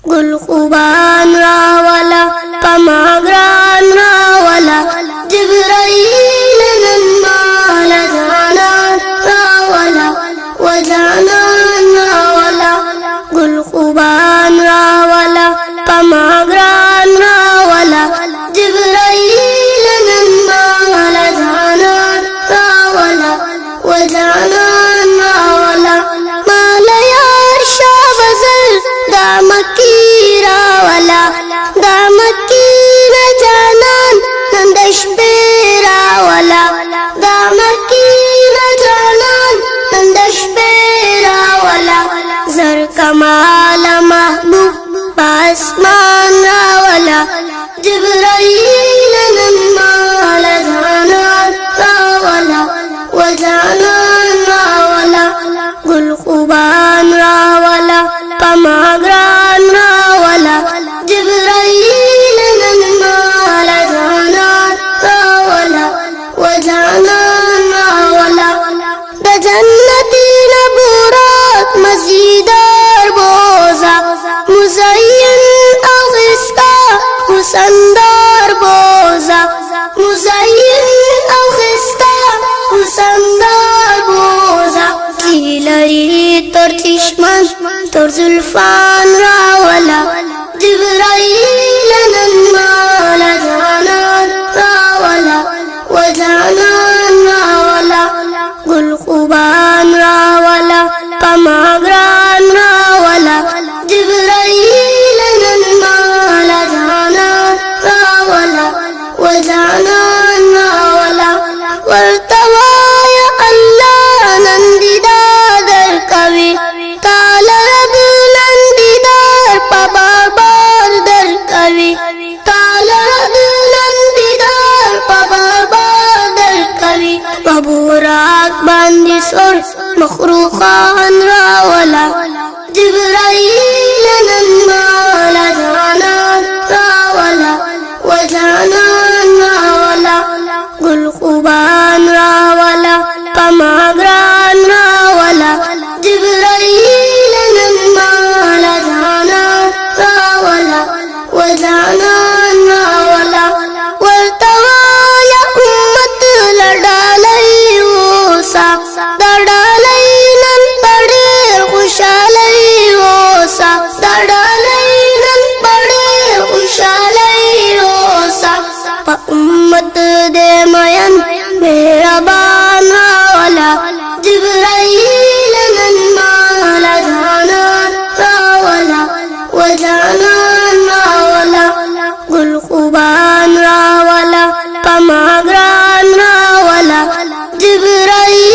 گل خوبان راولا پما گران راولا جبرائیل نن مال جانان راولا و جانان راولا گل خوبان راولا پما گران راولا جبرائیل نن مال جانان راولا و جانان راولا مال یار شاه بزر دا مکی راولا دا مکی نا جانان نندش پی راولا دا مکی نا جانان نندش پی راولا زر کمال محبوب پاسمان راولا جبرائیل نن مال جانان راولا و جانان راولا گل خوبان راولا پما گران راولا جبرائیل نن مال جانان راولا و جانان راولا دا جنتی نبورات مزیدار بوزا مزین اغسطا حسندار بوزا مزین اغسطا حسندار بوزا کیلری تر چشمن تر زلفان راولا جبرائیل نن مال جانان راولا و جانان راولا گل خوبان راولا پما گران راولا جبرائیل نن مال جانان راولا و جانان راولا ورتوا یا اللہ نندیدار در کوي تعالی رب نندیدار پا بار بار در کوي تعالی رب نندیدار پا بار بار در کوي وبوراک باندې سر مخروقان راولا جبرائیل نن مال جانان راولا و جانان راولا گل خوبان راولا پما گران راولا جبرائیل نن مال جانان راولا و جانان راولا ورتوا یا امت لڑالی اوسا دڑالی نن پڑیر خوشالی اوسا دڑالی نن پڑیر خوشالی اوسا پا امت دے مین مہربان راولا جبرائیل نن مال جانان راولا و جانان راولا گل خوبان راولا پما گران راولا جبرائیل